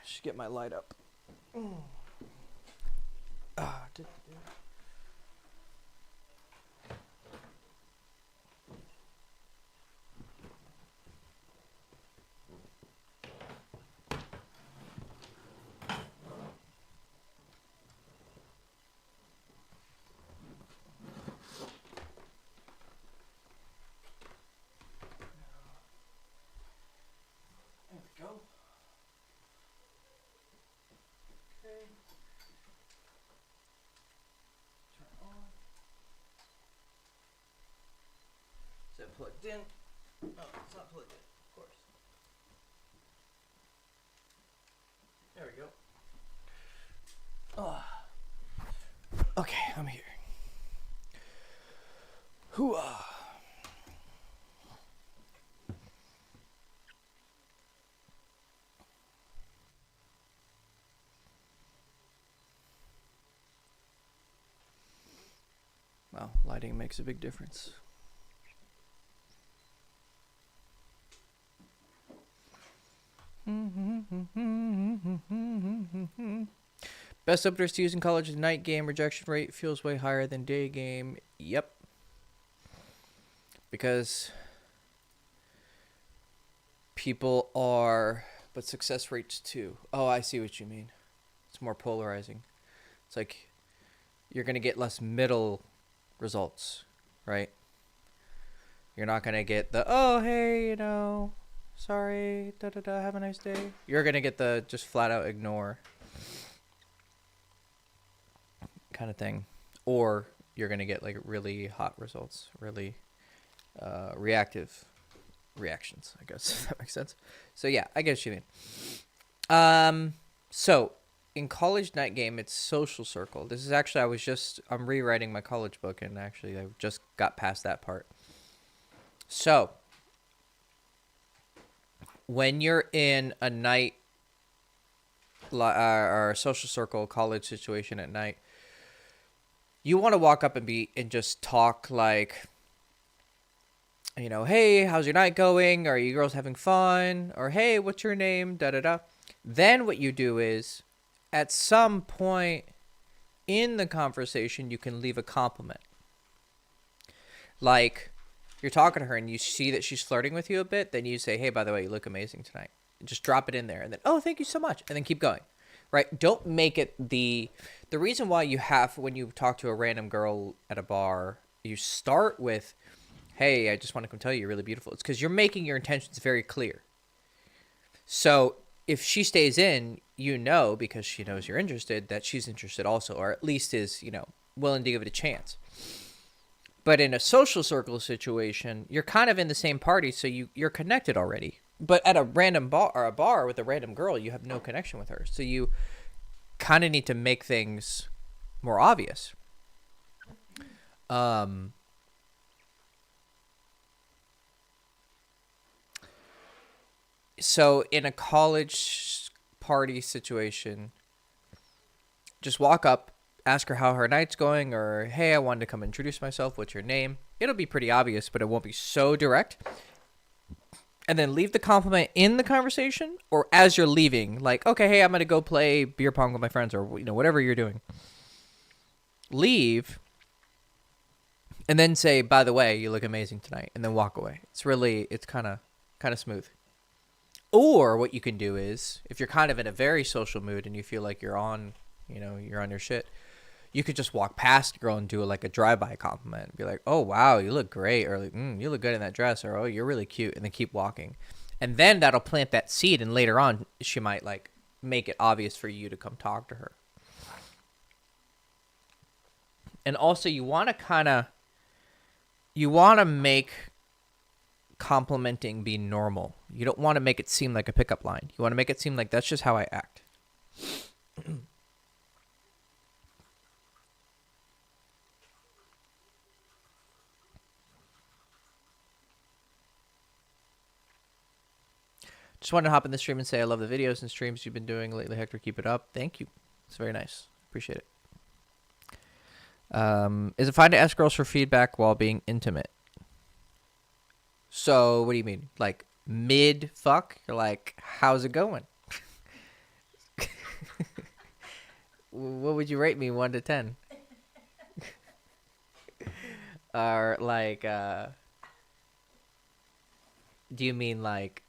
should get my light up. Plugged in. Oh, it's not plugged in, of course. There we go. Oh. Okay, I'm here. Hooah. Well, lighting makes a big difference. Best openers to use in college is night game. Rejection rate feels way higher than day game. Yep. Because people are, but success rates too. Oh, I see what you mean. It's more polarizing. It's like you're going to get less middle results, right? You're not going to get the, oh, hey, you know, sorry, da-da-da, have a nice day. You're going to get the just flat out ignore kind of thing. Or you're going to get like really hot results, really reactive reactions, I guess, if that makes sense. So yeah, I guess you mean. So in college night game, it's social circle. This is actually, I'm rewriting my college book, and actually I just got past that part. So when you're in a night or a social circle college situation at night, you want to walk up and just talk like, you know, hey, how's your night going? Are you girls having fun? Or hey, what's your name? Da da da. Then what you do is, at some point in the conversation, you can leave a compliment. Like, you're talking to her and you see that she's flirting with you a bit, then you say, hey, by the way, you look amazing tonight. Just drop it in there, and then, oh, thank you so much, and then keep going. Right? Don't make it the reason why you have, when you talk to a random girl at a bar, you start with, hey, I just want to come tell you you're really beautiful. It's because you're making your intentions very clear. So if she stays in, you know, because she knows you're interested, that she's interested also, or at least is, you know, willing to give it a chance. But in a social circle situation, you're kind of in the same party, so you're connected already. But at a random bar, or a bar with a random girl, you have no connection with her. So you kind of need to make things more obvious. So in a college party situation, just walk up, ask her how her night's going, or hey, I wanted to come introduce myself. What's your name? It'll be pretty obvious, but it won't be so direct. And then leave the compliment in the conversation, or as you're leaving, like, okay, hey, I'm going to go play beer pong with my friends, or, you know, whatever you're doing. Leave, and then say, by the way, you look amazing tonight, and then walk away. It's kind of smooth. Or what you can do is, if you're kind of in a very social mood and you feel like you're on your shit, you could just walk past a girl and do like a drive-by compliment. Be like, oh, wow, you look great. Or like, you look good in that dress. Or, oh, you're really cute. And then keep walking. And then that'll plant that seed. And later on, she might like make it obvious for you to come talk to her. And also you want to make complimenting be normal. You don't want to make it seem like a pickup line. You want to make it seem like that's just how I act. Just wanted to hop in the stream and say I love the videos and streams you've been doing lately, Hector. Keep it up. Thank you. It's very nice. Appreciate it. Is it fine to ask girls for feedback while being intimate? So, what do you mean? Like, mid-fuck? You're like, how's it going? What would you rate me 1 to 10? Or like, do you mean like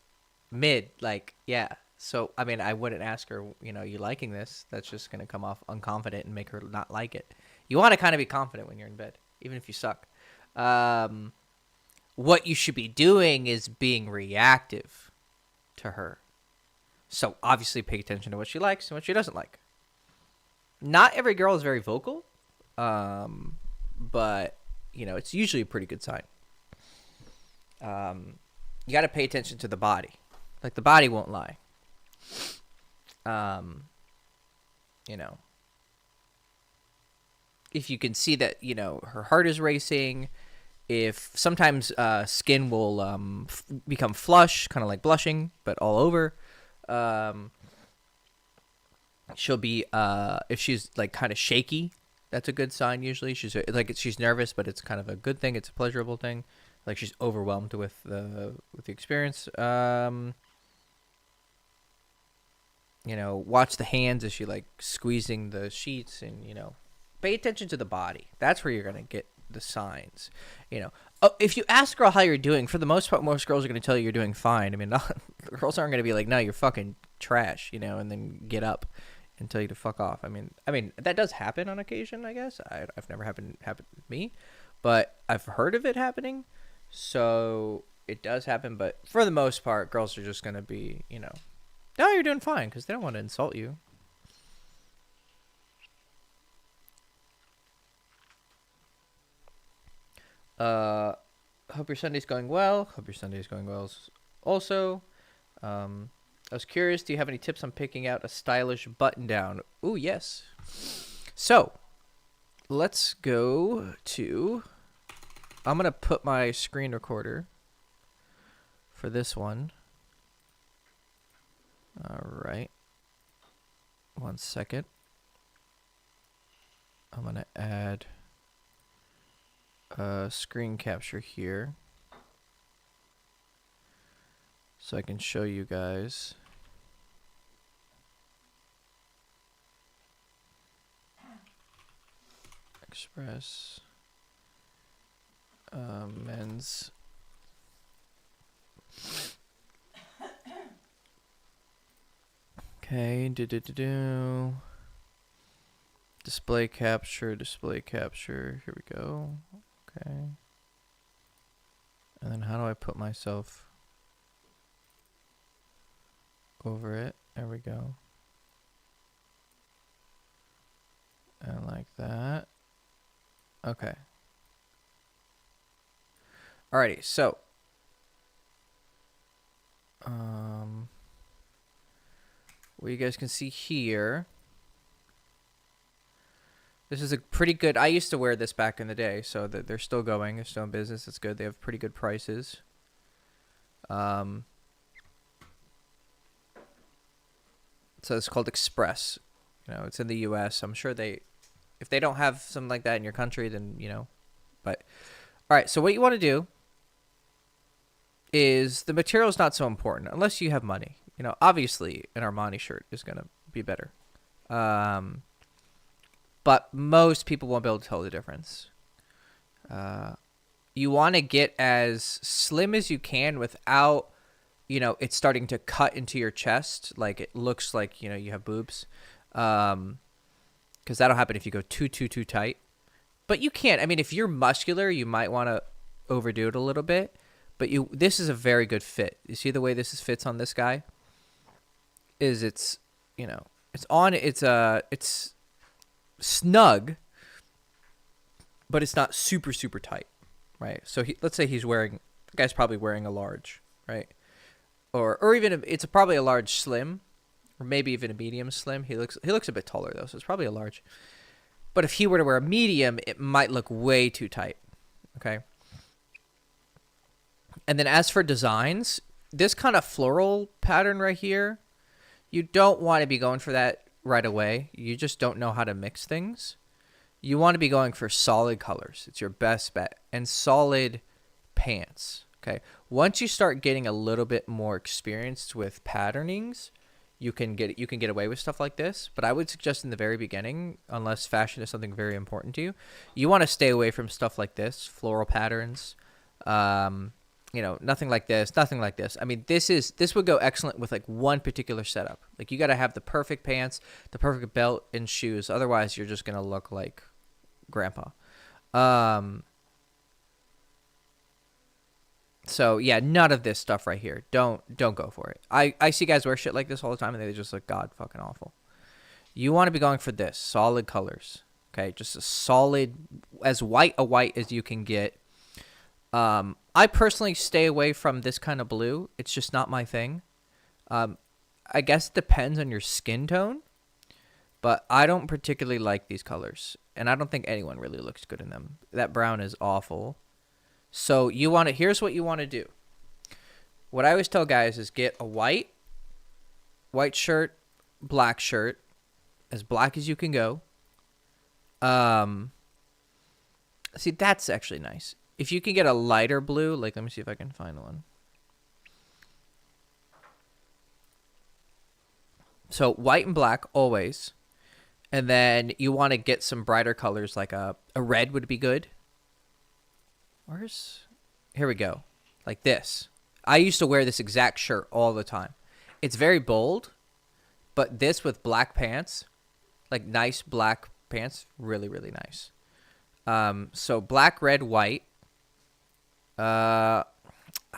mid? Like, yeah. So, I mean, I wouldn't ask her, you liking this? That's just going to come off unconfident and make her not like it. You want to kind of be confident when you're in bed, even if you suck. What you should be doing is being reactive to her. So, obviously, pay attention to what she likes and what she doesn't like. Not every girl is very vocal, but, it's usually a pretty good sign. You got to pay attention to the body. Like, the body won't lie. If you can see that, her heart is racing, if sometimes skin will become flush, kind of like blushing, but all over. She'll be, if she's like kind of shaky, that's a good sign usually. She's nervous, but it's kind of a good thing. It's a pleasurable thing. Like she's overwhelmed with the experience. Watch the hands as she like squeezing the sheets, and pay attention to the body. That's where you're gonna get the signs. If you ask a girl how you're doing, for the most part, most girls are gonna tell you you're doing fine. I mean, girls aren't gonna be like, no, you're fucking trash, and then get up and tell you to fuck off. I mean that does happen on occasion, I guess. I've never happened with me, but I've heard of it happening. So it does happen, but for the most part, girls are just gonna be, no, you're doing fine, because they don't want to insult you. Hope your Sunday's going well. Hope your Sunday's going well also. I was curious, do you have any tips on picking out a stylish button down? Ooh, yes. So, let's go to... I'm going to put my screen recorder for this one. All right. 1 second. I'm going to add a screen capture here so I can show you guys. Express men's okay, display capture, here we go. Okay, and then how do I put myself over it? There we go. And like that. Okay. Alrighty, so what you guys can see here, this is a pretty good, I used to wear this back in the day, so that they're still going, they're still in business, it's good, they have pretty good prices. So it's called Express. It's in the US. I'm sure if they don't have something like that in your country, then but all right, so what you want to do is, the material is not so important unless you have money. Obviously an Armani shirt is going to be better. But most people won't be able to tell the difference. You want to get as slim as you can without, it's starting to cut into your chest. Like it looks like, you have boobs. Because that'll happen if you go too tight. But you can't. I mean, if you're muscular, you might want to overdo it a little bit. But this is a very good fit. You see the way this fits on this guy? It's snug, but it's not super tight, right? So let's say the guy's probably wearing a large, right? Or even it's probably a large slim, or maybe even a medium slim. He looks a bit taller though, so it's probably a large. But if he were to wear a medium, it might look way too tight. Okay. And then as for designs, this kind of floral pattern right here, you don't want to be going for that right away. You just don't know how to mix things. You want to be going for solid colors. It's your best bet. And solid pants. Okay. Once you start getting a little bit more experienced with patternings, you can get away with stuff like this. But I would suggest in the very beginning, unless fashion is something very important to you, you want to stay away from stuff like this, floral patterns. You know, nothing like this, nothing like this. I mean, this would go excellent with like one particular setup. Like you got to have the perfect pants, the perfect belt and shoes. Otherwise, you're just gonna look like grandpa. So yeah, none of this stuff right here. Don't go for it. I see guys wear shit like this all the time and they just look god fucking awful. You want to be going for this solid colors. Okay, just a solid, as white a white as you can get. I personally stay away from this kind of blue. It's just not my thing. I guess it depends on your skin tone, but I don't particularly like these colors, and I don't think anyone really looks good in them. That brown is awful. So here's what you want to do. What I always tell guys is get a white shirt, black shirt, as black as you can go. See, that's actually nice. If you can get a lighter blue, like, let me see if I can find one. So white and black always. And then you want to get some brighter colors, like a red would be good. Here we go. Like this. I used to wear this exact shirt all the time. It's very bold, but this with black pants, like nice black pants, really, really nice. So black, red, white. I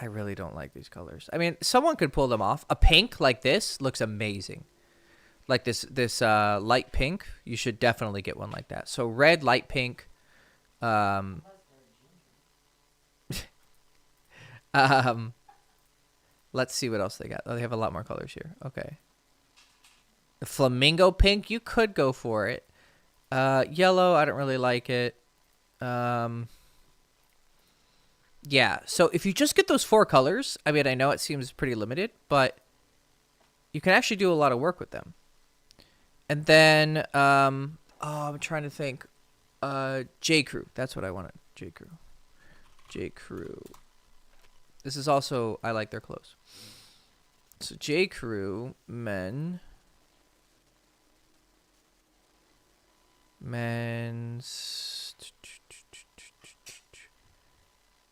really don't like these colors. I mean, someone could pull them off. A pink like this looks amazing. Like this light pink, you should definitely get one like that. So red, light pink. Let's see what else they got. Oh, they have a lot more colors here. Okay. The flamingo pink, you could go for it. Yellow, I don't really like it. Yeah, so if you just get those 4 colors, I mean, I know it seems pretty limited, but you can actually do a lot of work with them. And then, I'm trying to think. J. Crew, that's what I wanted. J. Crew. J. Crew. This is also, I like their clothes. So J. Crew, men's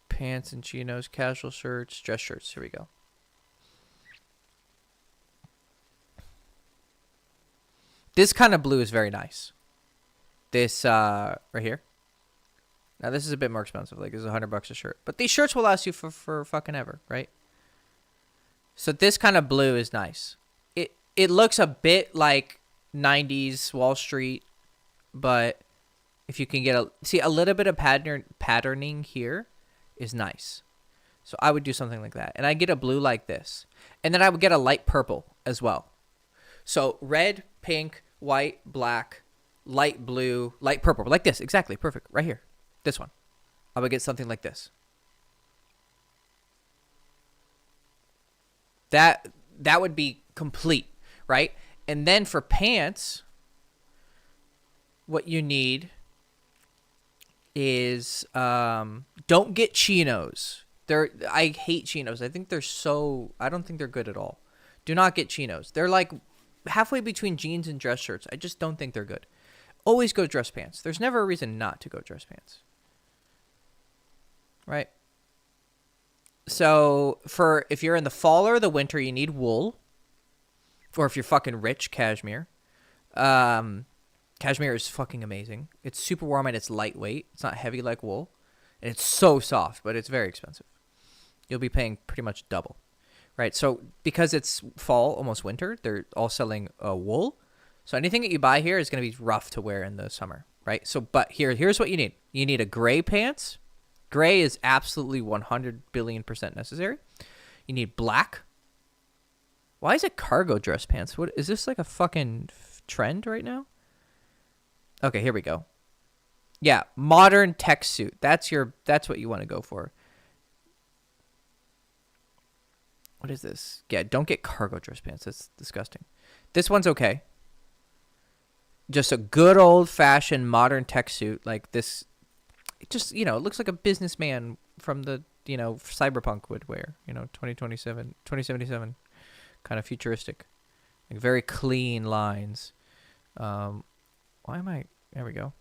pants and chinos, casual shirts, dress shirts. Here we go. This kind of blue is very nice. This right here. Now this is a bit more expensive. Like it's $100 a shirt, but these shirts will last you for fucking ever, right? So this kind of blue is nice. It looks a bit like 90s Wall Street, but if you can get a little bit of patterning here is nice. So I would do something like that. And I get a blue like this. And then I would get a light purple as well. So red, pink, white, black, light blue, light purple. Like this. Exactly. Perfect. Right here. This one. I would get something like this. That would be complete, right? And then for pants, what you need is don't get chinos. I hate chinos. I don't think they're good at all. Do not get chinos. They're like halfway between jeans and dress shirts. I just don't think they're good. Always go dress pants. There's never a reason not to go dress pants. Right? So if you're in the fall or the winter, you need wool. Or if you're fucking rich, cashmere. Cashmere is fucking amazing. It's super warm and it's lightweight. It's not heavy like wool. And it's so soft, but it's very expensive. You'll be paying pretty much double. Right? So because it's fall, almost winter, they're all selling wool. So anything that you buy here is going to be rough to wear in the summer. Right? So, but here's what you need. You need a gray pants. Gray is absolutely 100 billion% necessary. You need black. Why is it cargo dress pants? What is this, like a fucking trend right now? Okay, here we go. Yeah, modern tech suit. That's what you want to go for. What is this? Yeah, don't get cargo dress pants. That's disgusting. This one's okay. Just a good old-fashioned modern tech suit like this. It just, it looks like a businessman from the, Cyberpunk would wear, 2077, kind of futuristic. Like very clean lines. Why am I? There we go.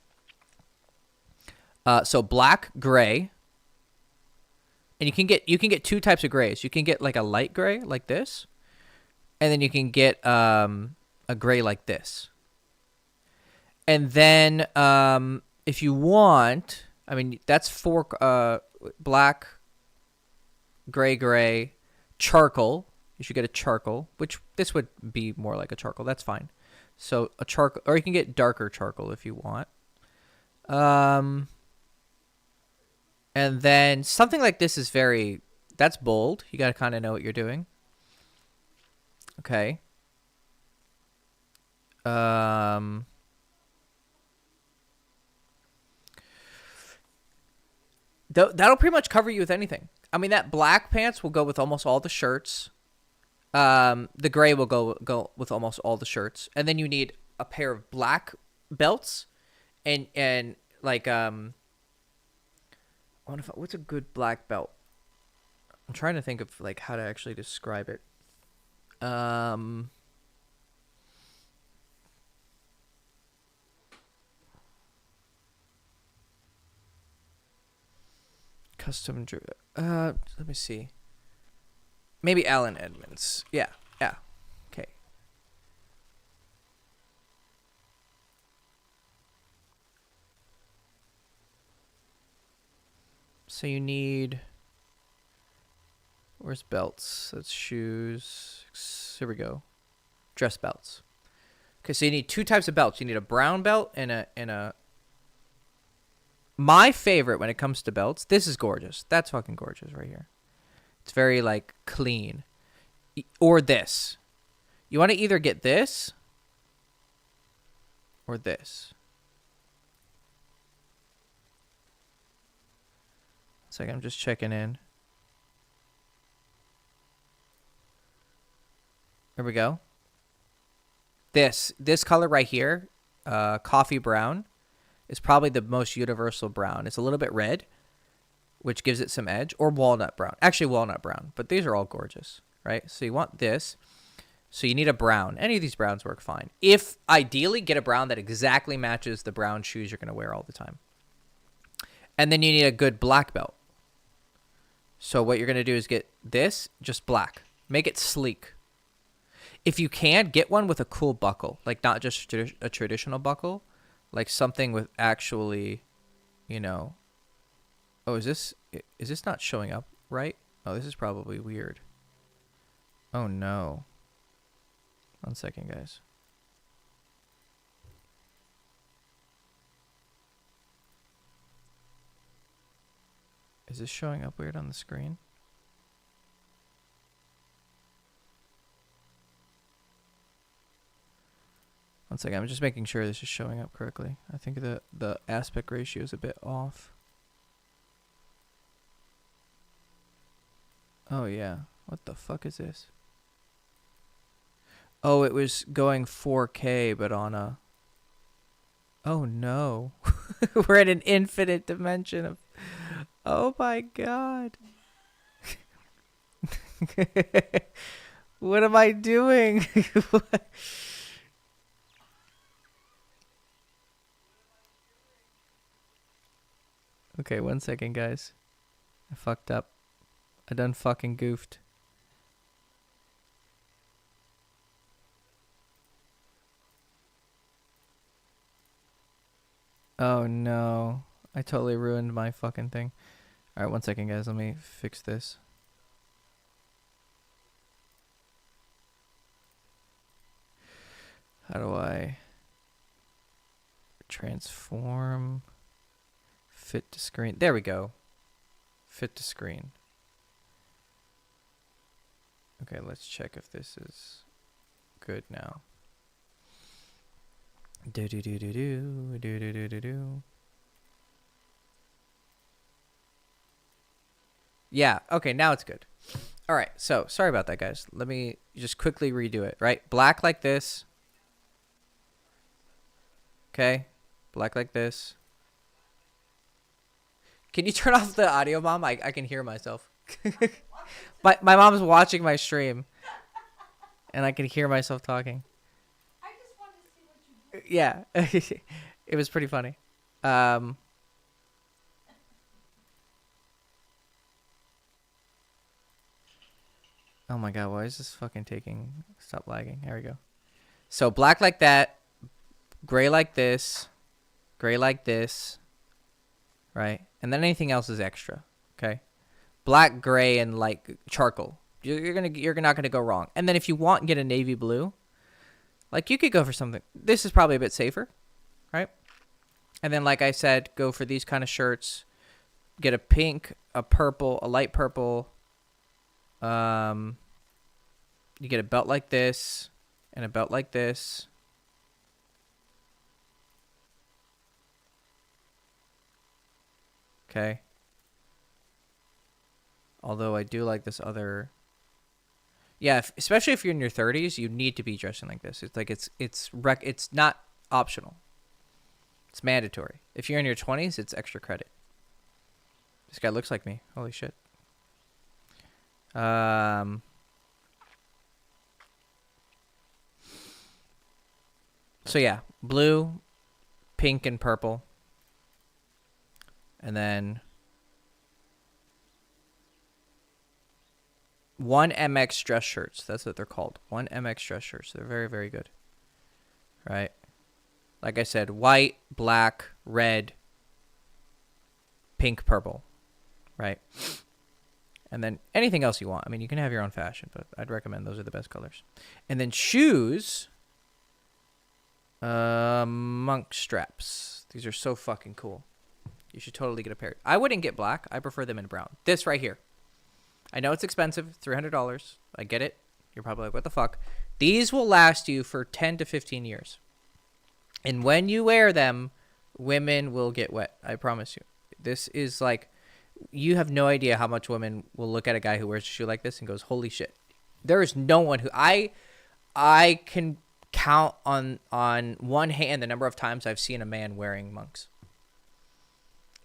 So black, gray, and you can get two types of grays. You can get like a light gray like this, and then you can get a gray like this. And then if you want, I mean that's for black, gray, charcoal. You should get a charcoal, which this would be more like a charcoal. That's fine. So a charcoal, or you can get darker charcoal if you want. And then something like this is that's bold. You got to kind of know what you're doing. Okay. That'll pretty much cover you with anything. I mean, that black pants will go with almost all the shirts. The gray will go with almost all the shirts. And then you need a pair of black belts and like what's a good black belt? I'm trying to think of like how to actually describe it. Custom let me see. Maybe Allen Edmonds. Yeah. Okay. So you need, where's belts? That's shoes. Here we go. Dress belts. Okay, so you need two types of belts. You need a brown belt and a my favorite when it comes to belts, this is gorgeous. That's fucking gorgeous right here. It's very like clean. Or this. You want to either get this or this. It's like I'm just checking in. There we go. This color right here, coffee brown, is probably the most universal brown. It's a little bit red, which gives it some edge, or walnut brown. Actually, walnut brown, but these are all gorgeous, right? So you want this. So you need a brown. Any of these browns work fine. If ideally, get a brown that exactly matches the brown shoes you're going to wear all the time. And then you need a good black belt. So what you're going to do is get this, just black. Make it sleek. If you can, get one with a cool buckle. Like not just a traditional buckle. Like something with actually, you know. Oh, is this not showing up right? Oh, this is probably weird. Oh, no. 1 second, guys. Is this showing up weird on the screen? One second, I'm just making sure this is showing up correctly. I think the aspect ratio is a bit off. Oh, yeah. What the fuck is this? Oh, it was going 4K, but on a... Oh, no. We're in an infinite dimension of... Oh, my God. What am I doing? Okay, 1 second, guys. I fucked up. I done fucking goofed. Oh no. I totally ruined my fucking thing. Alright, 1 second, guys. Let me fix this. How do I transform? Fit to screen. There we go. Fit to screen. Okay, let's check if this is good now. Do do do do do do do do do do. Yeah, okay, now it's good. All right, so sorry about that, guys. Let me just quickly redo it, right? Black like this. Okay, black like this. Can you turn off the audio, Mom? I can hear myself. My mom's watching my stream. And I could hear myself talking. I just wanted to see what you do. Yeah. It was pretty funny. Um, oh my god, why is this fucking taking... Stop lagging. There we go. So black like that, gray like this, gray like this, right? And then anything else is extra, okay? Black, gray, and like charcoal. You're not gonna go wrong. And then if you want, get a navy blue. Like you could go for something. This is probably a bit safer, right? And then, like I said, go for these kind of shirts. Get a pink, a purple, a light purple. You get a belt like this and a belt like this. Okay. Although I do like this other. Yeah, especially if you're in your 30s, you need to be dressing like this. It's like it's not optional. It's mandatory. If you're in your 20s, it's extra credit. This guy looks like me. Holy shit. So yeah, blue, pink, and purple. And then 1MX dress shirts. That's what they're called. 1MX dress shirts. They're very, very good. Right? Like I said, white, black, red, pink, purple. Right? And then anything else you want. I mean, you can have your own fashion, but I'd recommend those are the best colors. And then shoes. Monk straps. These are so fucking cool. You should totally get a pair. I wouldn't get black. I prefer them in brown. This right here. I know it's expensive. $300. I get it. You're probably like, what the fuck? These will last you for 10 to 15 years. And when you wear them, women will get wet. I promise you. This is like, you have no idea how much women will look at a guy who wears a shoe like this and goes, holy shit. There is no one who... I can count on one hand the number of times I've seen a man wearing monks.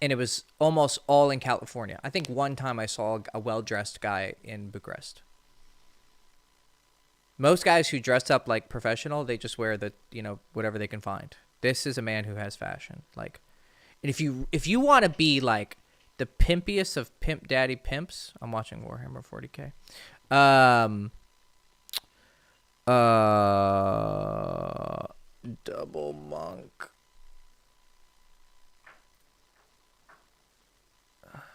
And it was almost all in California. I think one time I saw a well-dressed guy in Bucharest. Most guys who dress up like professional, they just wear the, whatever they can find. This is a man who has fashion. Like, and if you want to be like the pimpiest of pimp daddy pimps, I'm watching Warhammer 40K. Double monk.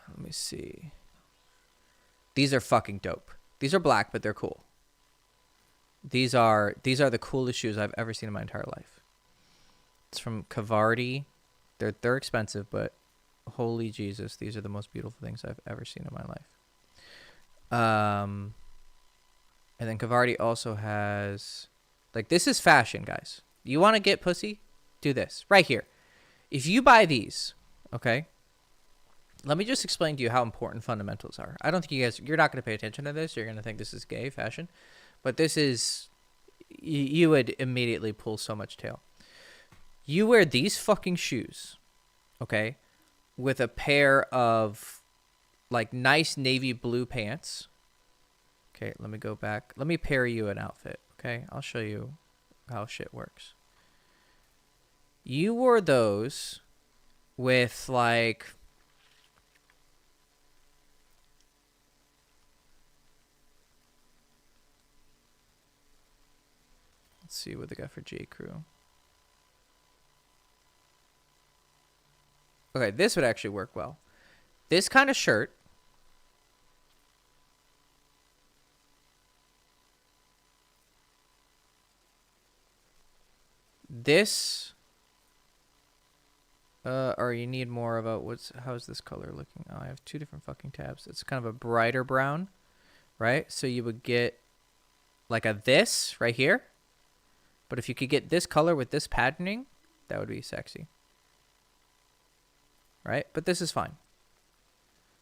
Let me see. These are fucking dope. These are black, but they're cool. These are the coolest shoes I've ever seen in my entire life. It's from Cavardi. They're expensive, but holy Jesus, these are the most beautiful things I've ever seen in my life. And then Cavardi also has, like, this is fashion, guys. You want to get pussy? Do this right here. If you buy these, okay, let me just explain to you how important fundamentals are. I don't think you're not going to pay attention to this. You're going to think this is gay fashion. But this is, you would immediately pull so much tail. You wear these fucking shoes, okay, with a pair of, like, nice navy blue pants. Okay, let me go back. Let me pair you an outfit, okay? I'll show you how shit works. You wore those with, like... Let's see what they got for J. Crew. Okay, this would actually work well. This kind of shirt. This. Or you need more of a, how's this color looking? Oh, I have two different fucking tabs. It's kind of a brighter brown, right? So you would get like a this right here. But if you could get this color with this patterning, that would be sexy. Right? But this is fine.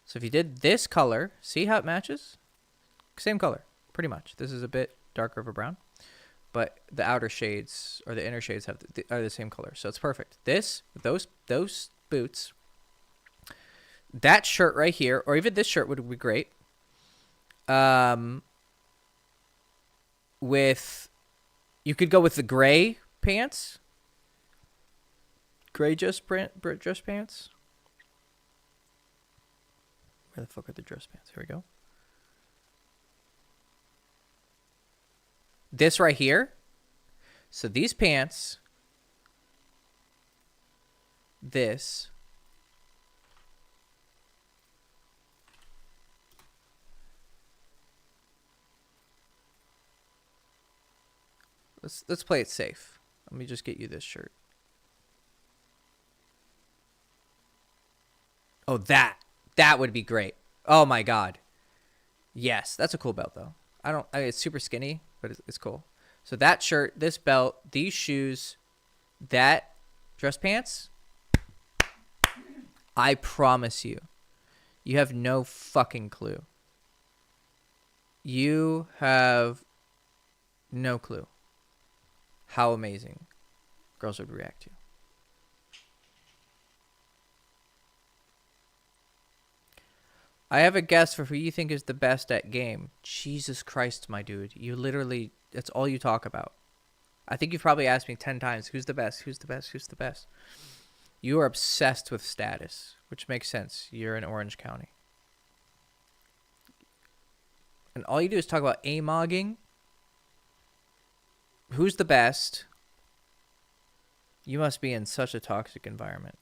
So if you did this color, see how it matches? Same color, pretty much. This is a bit darker of a brown. But the outer shades or the inner shades are the same color. So it's perfect. This, those boots, that shirt right here, or even this shirt would be great. with, you could go with the gray pants. Gray dress pants. Where the fuck are the dress pants? Here we go. This right here. So these pants. This. Let's play it safe. Let me just get you this shirt. Oh, that would be great. Oh my god. Yes, that's a cool belt though. I mean, it's super skinny, but it's cool. So that shirt, this belt, these shoes, that dress pants. I promise you, you have no fucking clue. You have no clue how amazing girls would react to. I have a guess for who you think is the best at game. Jesus Christ, my dude. You literally, that's all you talk about. I think you've probably asked me 10 times, who's the best? Who's the best? Who's the best? You are obsessed with status, which makes sense. You're in Orange County. And all you do is talk about amogging. Who's the best? You must be in such a toxic environment.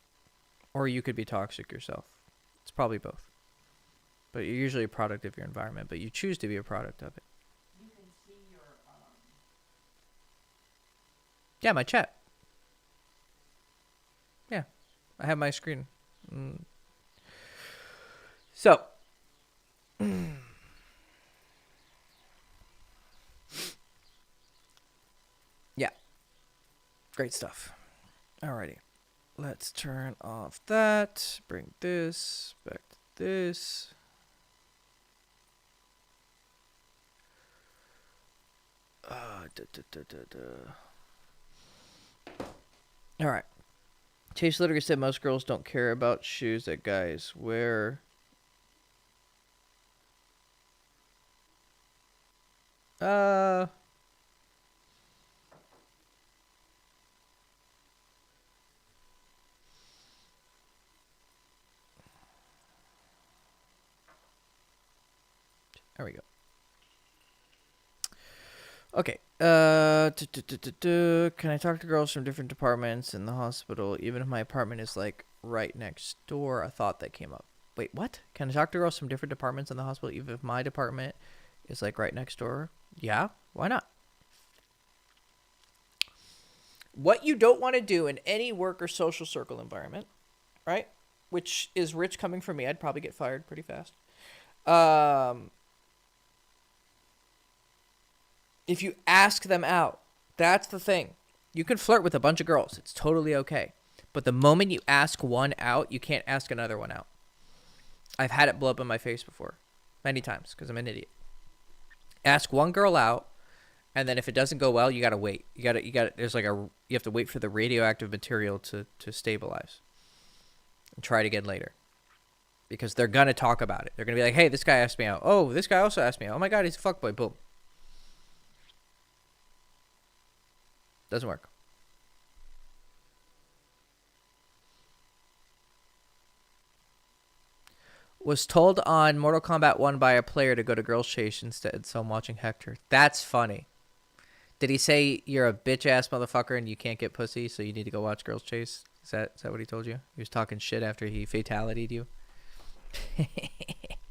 Or you could be toxic yourself. It's probably both. But you're usually a product of your environment, but you choose to be a product of it. You can see your Yeah, my chat. Yeah, I have my screen. So, yeah, great stuff. Alrighty, let's turn off that. Bring this back to this. All right. Chase literally said most girls don't care about shoes that guys wear. There we go. Okay. Can I talk to girls from different departments in the hospital, even if my apartment is like right next door? A thought that came up. Wait, what? Can I talk to girls from different departments in the hospital, even if my department is like right next door? Yeah, why not? What you don't want to do in any work or social circle environment, right? Which is rich coming from me. I'd probably get fired pretty fast. If you ask them out, that's the thing. You can flirt with a bunch of girls. It's totally okay. But the moment you ask one out, you can't ask another one out. I've had it blow up in my face before. Many times, because I'm an idiot. Ask one girl out, and then if it doesn't go well, you gotta wait. You have to wait for the radioactive material to stabilize. And try it again later. Because they're gonna talk about it. They're gonna be like, hey, this guy asked me out. Oh, this guy also asked me out. Oh my god, he's a fuckboy. Boom. Doesn't work. Was told on Mortal Kombat 1 by a player to go to Girls Chase instead, so I'm watching Hector. That's funny. Did he say you're a bitch-ass motherfucker and you can't get pussy, so you need to go watch Girls Chase? Is that what he told you? He was talking shit after he fatality'd you?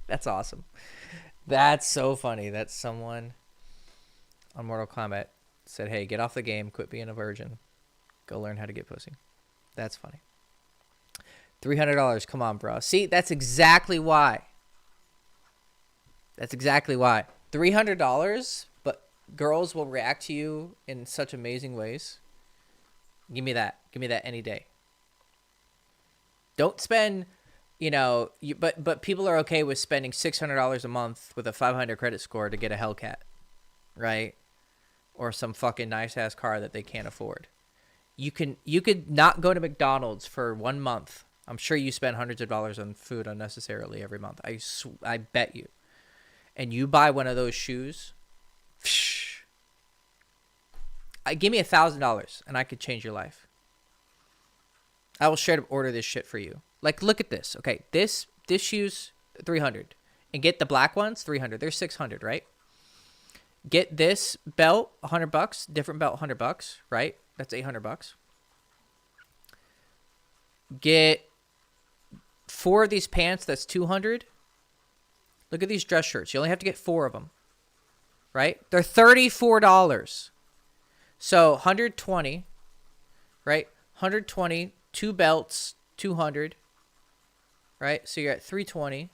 That's awesome. That's so funny that someone on Mortal Kombat said, hey, get off the game, quit being a virgin, go learn how to get pussy. That's funny. $300, come on, bro. See, that's exactly why. That's exactly why. $300, but girls will react to you in such amazing ways. Give me that. Give me that any day. Don't spend, but people are okay with spending $600 a month with a 500 credit score to get a Hellcat, right? Or some fucking nice-ass car that they can't afford. You could not go to McDonald's for 1 month. I'm sure you spend hundreds of dollars on food unnecessarily every month. I bet you. And you buy one of those shoes, Give me $1,000 and I could change your life. I will straight up order this shit for you. Like, look at this. Okay, this shoe's $300, and get the black ones $300. They're $600, right? Get this belt $100, different belt $100, right? That's $800. Get 4 of these pants. That's $200. Look at these dress shirts. You only have to get 4 of them, right? They're $34. So 120, right? 120, 2 belts, 200, right? So you're at 320.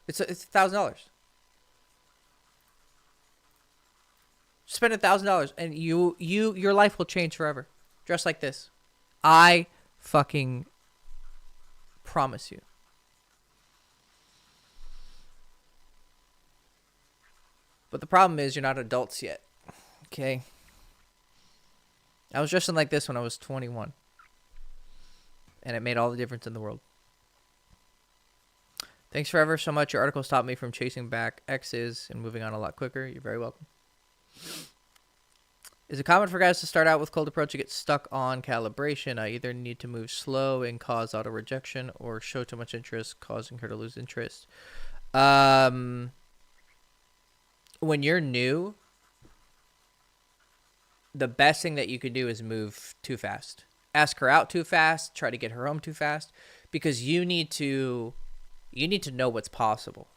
It's $1,000. Spend $1,000 and your life will change forever. Dress like this. I fucking promise you. But the problem is you're not adults yet. Okay. I was dressing like this when I was 21. And it made all the difference in the world. Thanks forever so much. Your article stopped me from chasing back exes and moving on a lot quicker. You're very welcome. Is it common for guys to start out with cold approach to get stuck on calibration? I either need to move slow and cause auto rejection or show too much interest, causing her to lose interest. When you're new, the best thing that you can do is move too fast. Ask her out too fast. Try to get her home too fast, because you need to know what's possible.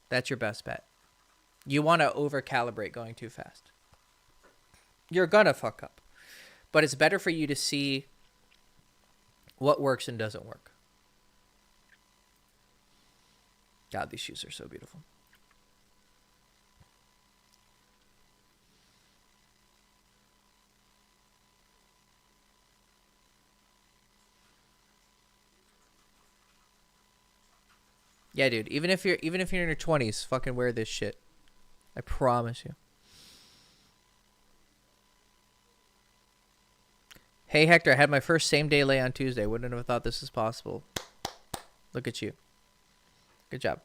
That's your best bet. You want to over calibrate going too fast. You're gonna fuck up, but it's better for you to see what works and doesn't work. God, these shoes are so beautiful. Yeah, dude. Even if you're in your 20s, fucking wear this shit. I promise you. Hey, Hector, I had my first same-day lay on Tuesday. Wouldn't have thought this was possible. Look at you. Good job.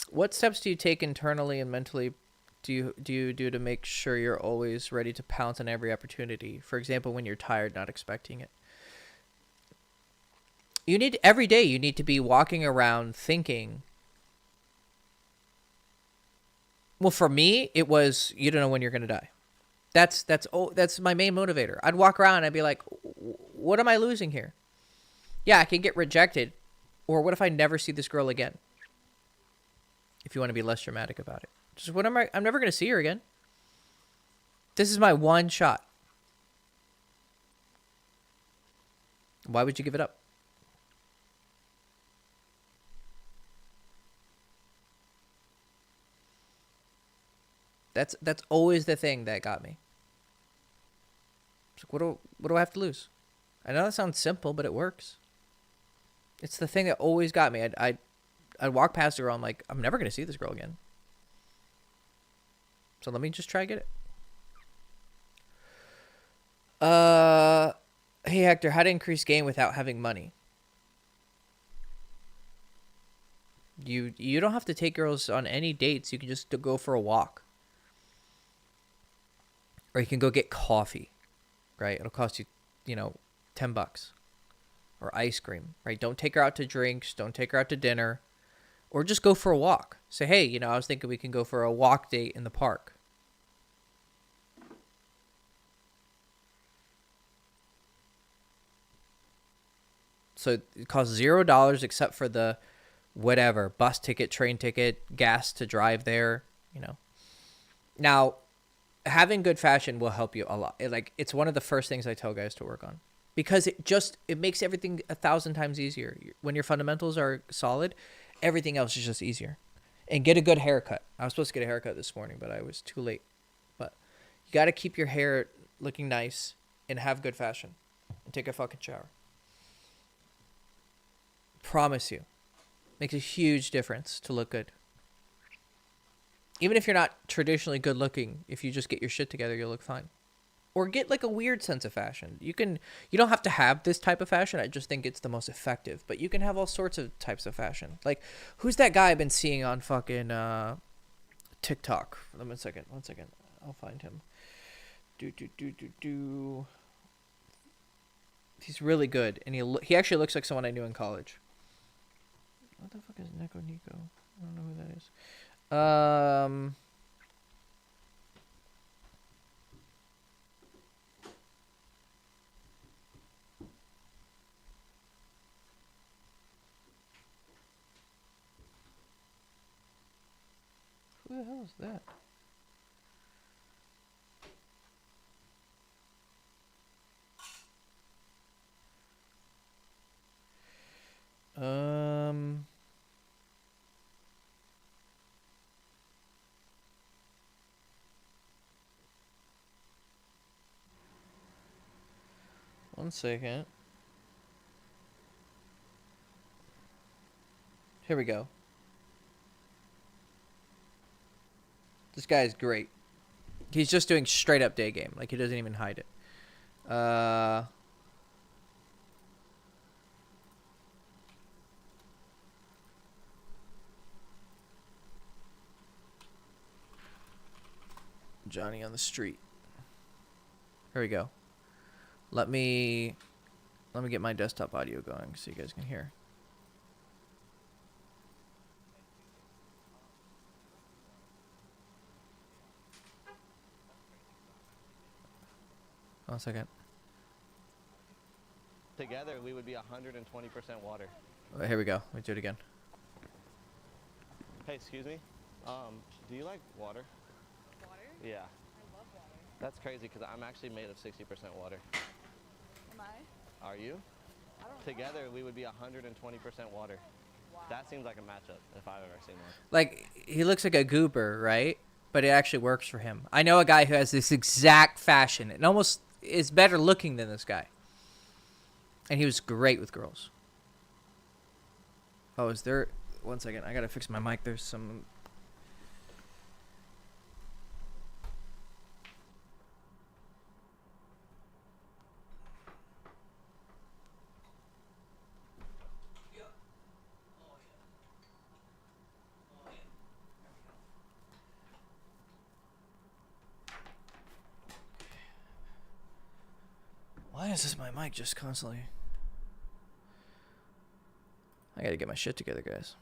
What steps do you take internally and mentally do you do to make sure you're always ready to pounce on every opportunity? For example, when you're tired, not expecting it. Every day you need to be walking around thinking. Well, for me, it was, you don't know when you're going to die. That's my main motivator. I'd walk around and I'd be like, what am I losing here? Yeah, I can get rejected. Or what if I never see this girl again? If you want to be less dramatic about it. Just I'm never going to see her again. This is my one shot. Why would you give it up? That's always the thing that got me. It's like, what do I have to lose? I know that sounds simple, but it works. It's the thing that always got me. I'd walk past a girl. I'm like, I'm never gonna see this girl again. So let me just try to get it. Hey Hector, how to increase gain without having money? You don't have to take girls on any dates. You can just go for a walk. Or you can go get coffee, right? It'll cost you, $10. Or ice cream, right? Don't take her out to drinks. Don't take her out to dinner. Or just go for a walk. Say, hey, I was thinking we can go for a walk date in the park. So it costs $0 except for the whatever, bus ticket, train ticket, gas to drive there, Now, having good fashion will help you a lot. It's one of the first things I tell guys to work on, because it makes everything 1,000 times easier. When your fundamentals are solid, everything else is just easier. And get a good haircut. I was supposed to get a haircut this morning, but I was too late. But you got to keep your hair looking nice and have good fashion and take a fucking shower. Promise you. Makes a huge difference to look good. Even if you're not traditionally good looking, if you just get your shit together, you'll look fine. or get like a weird sense of fashion. You don't have to have this type of fashion. I just think it's the most effective, but you can have all sorts of types of fashion. Like, who's that guy I've been seeing on fucking TikTok? Let me one second. I'll find him. He's really good, and he actually looks like someone I knew in college. What the fuck is Neko Nico? I don't know who that is. Who the hell is that? One second. Here we go. This guy is great. He's just doing straight up day game. Like, he doesn't even hide it. Johnny on the street. Here we go. Let me get my desktop audio going so you guys can hear. One second. Together, we would be 120% water. Oh, here we go. Let me do it again. Hey, excuse me. Do you like water? Water? Yeah. I love water. That's crazy because I'm actually made of 60% water. Am I? Are you? I don't Together, we would be 120% water. Wow. That seems like a matchup if I've ever seen one. Like, he looks like a goober, right? But it actually works for him. I know a guy who has this exact fashion. It almost is better looking than this guy. And he was great with girls. Oh, is there... One second. I gotta fix my mic. There's some... Why is this my mic just constantly... I gotta get my shit together, guys.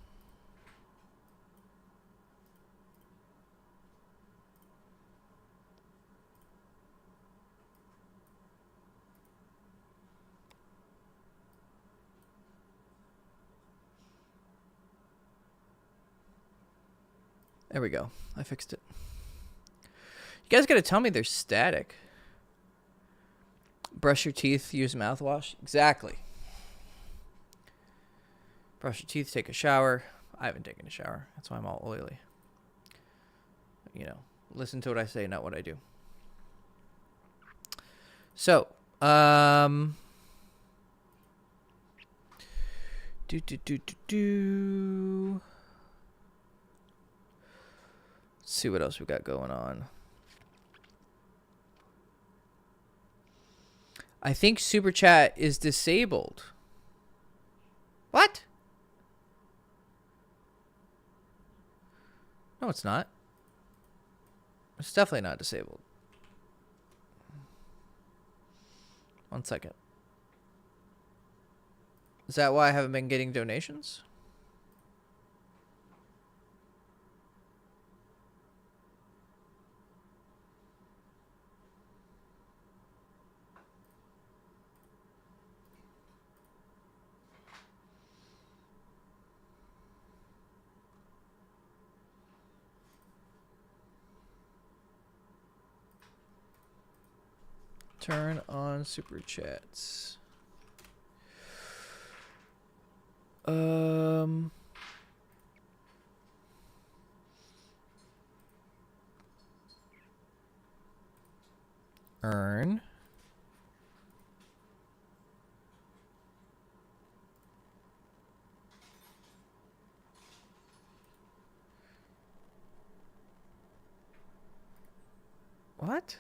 There we go. I fixed it. You guys gotta tell me there's static. Brush your teeth, use mouthwash. Exactly. Brush your teeth, take a shower. I haven't taken a shower. That's why I'm all oily. You know, listen to what I say, not what I do. So, Let's see what else we got going on. I think Super Chat is disabled. What? No, it's not. It's definitely not disabled. One second. Is that why I haven't been getting donations? Turn on super chats. Earn. What?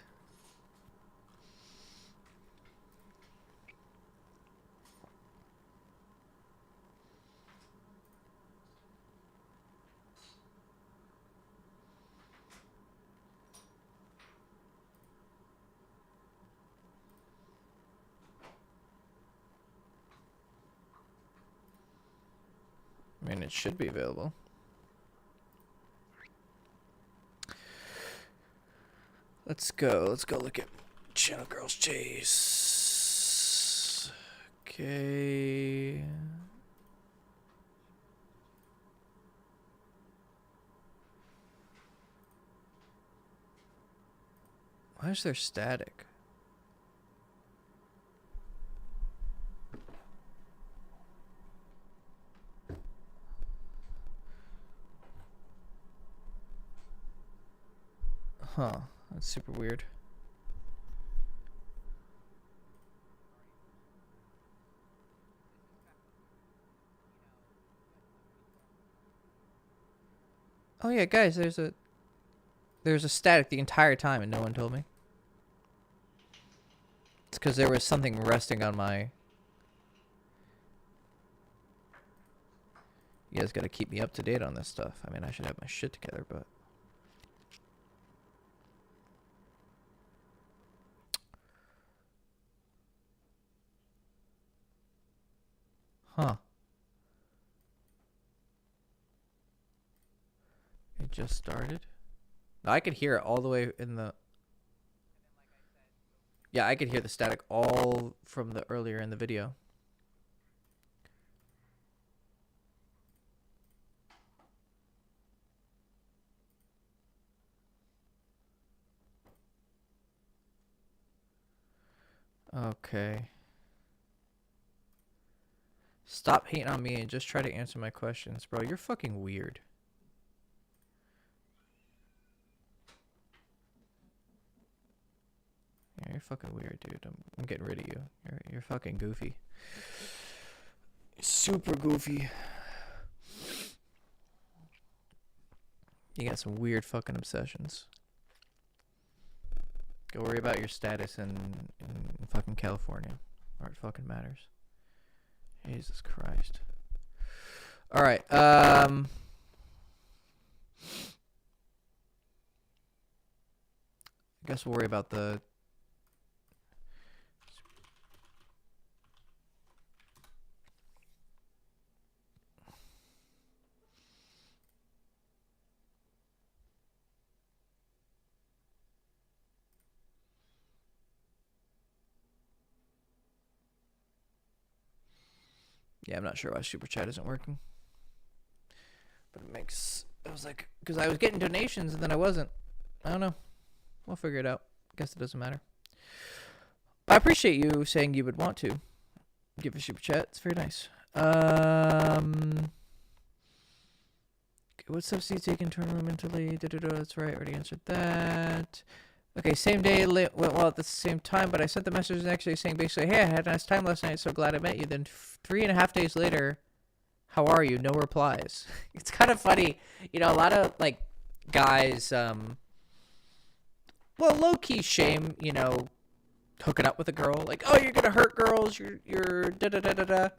it should be available. Let's go. Let's go look at Channel Girls Chase. Okay. Why is there static? Huh. That's super weird. Oh yeah, guys, there's a static the entire time and no one told me. It's because there was something resting on my... You guys gotta keep me up to date on this stuff. I mean, I should have my shit together, but... Huh. It just started? No, I could hear it all the way in the... Yeah, I could hear the static all from the earlier in the video. Okay. Stop hating on me and just try to answer my questions. Bro, you're fucking weird. Yeah, you're fucking weird, dude. I'm getting rid of you. You're fucking goofy. Super goofy. You got some weird fucking obsessions. Go worry about your status in fucking California. Or it fucking matters. Jesus Christ. Alright, I guess we'll worry about the... Yeah, I'm not sure why Super Chat isn't working. But it makes... I was like... Because I was getting donations and then I wasn't. I don't know. We'll figure it out. Guess it doesn't matter. I appreciate you saying you would want to give a Super Chat. It's very nice. What steps do you take internally, mentally? That's right. Already answered that. Okay, same day, went well at the same time, but I sent the message actually saying basically, hey, I had a nice time last night, so glad I met you. Then 3.5 days later, how are you? No replies. It's kind of funny. You know, a lot of, like, guys, well, low-key shame, you know, hooking up with a girl. Like, oh, you're going to hurt girls, you're da-da-da-da-da.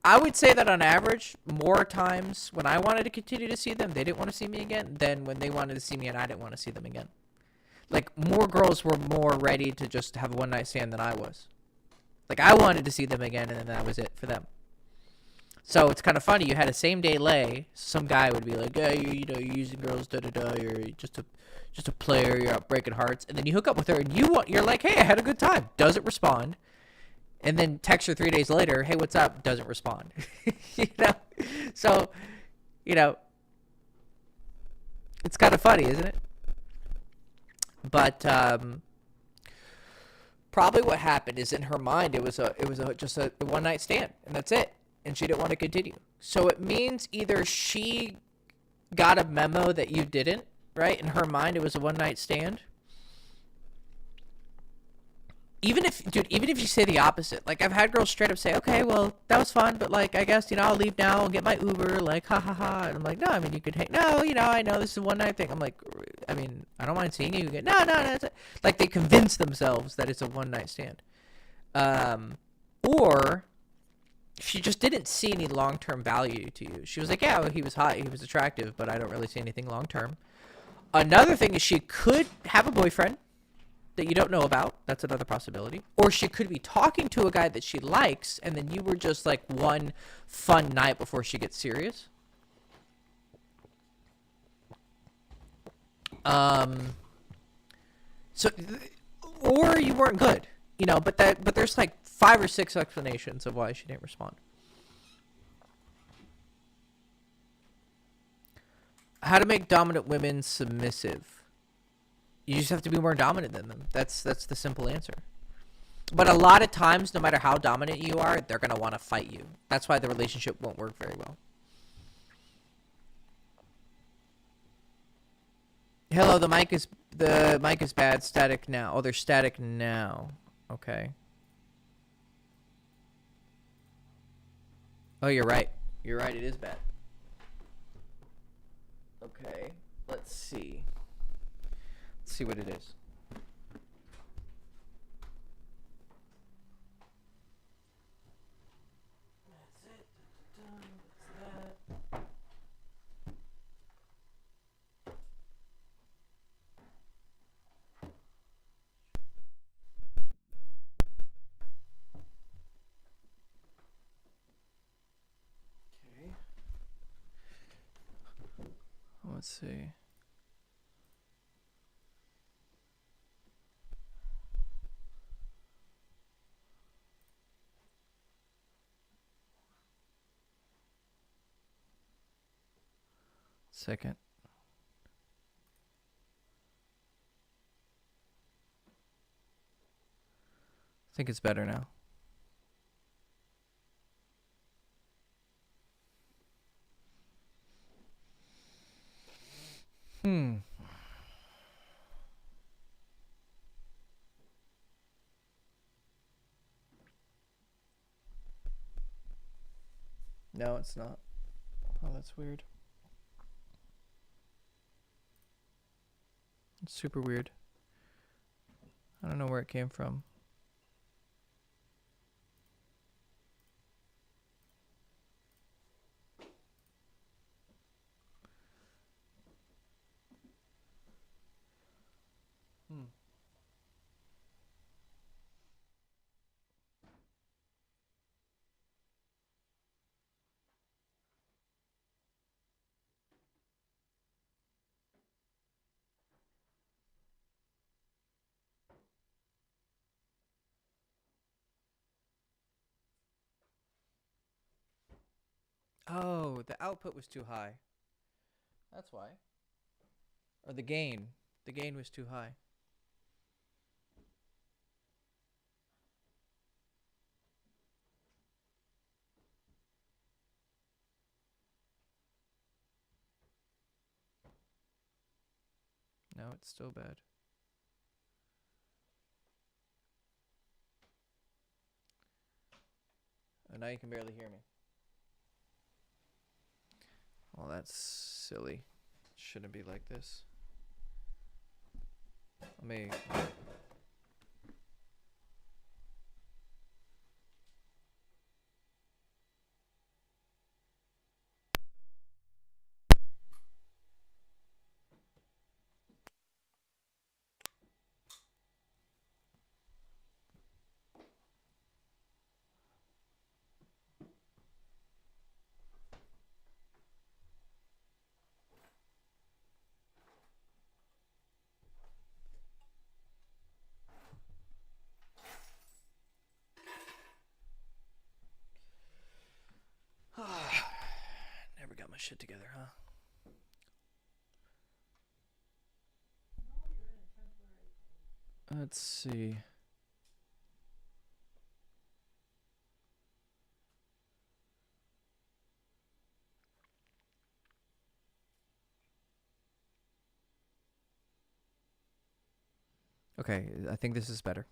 I would say that on average, more times when I wanted to continue to see them, they didn't want to see me again, than when they wanted to see me and I didn't want to see them again. Like, more girls were more ready to just have a one-night stand than I was. Like, I wanted to see them again, and then that was it for them. So, it's kind of funny. You had a same-day lay. Some guy would be like, oh, you're using girls, da-da-da. You're just a player. You're out breaking hearts. And then you hook up with her, and you're like, hey, I had a good time. Doesn't respond. And then text her 3 days later, hey, what's up? Doesn't respond. You know? So, you know, it's kind of funny, isn't it? But probably what happened is in her mind it was just a one night stand and that's it, and she didn't want to continue. So it means either she got a memo that you didn't, right? In her mind it was a one night stand. Even if you say the opposite, like I've had girls straight up say, okay, well, that was fun, but like, I guess, you know, I'll leave now and get my Uber, like, ha ha ha. And I'm like, no, I mean, you could hang, no, you know, I know this is a one night thing. I'm like, I mean, I don't mind seeing you again. No, that's it. Like they convince themselves that it's a one night stand. Or she just didn't see any long-term value to you. She was like, yeah, well, he was hot, he was attractive, but I don't really see anything long-term. Another thing is she could have a boyfriend that you don't know about. That's another possibility. Or she could be talking to a guy that she likes, and then you were just like one fun night before she gets serious. So, or you weren't good, you know. But there's like 5 or 6 explanations of why she didn't respond. How to make dominant women submissive? You just have to be more dominant than them. That's the simple answer. But a lot of times, no matter how dominant you are, they're gonna want to fight you. That's why the relationship won't work very well. Hello, the mic is bad. Static now. Oh, they're static now. Okay. Oh, you're right. You're right. It is bad. Okay. Let's see. Let's see what it is. Okay. Let's see. Second. I think it's better now. No, it's not. Oh, that's weird. It's super weird. I don't know where it came from. Oh, the output was too high. That's why. Or the gain. The gain was too high. No, it's still bad. Oh, now you can barely hear me. Well, that's silly. Shouldn't be like this. Let me... Never got my shit together, huh? Let's see. Okay, I think this is better.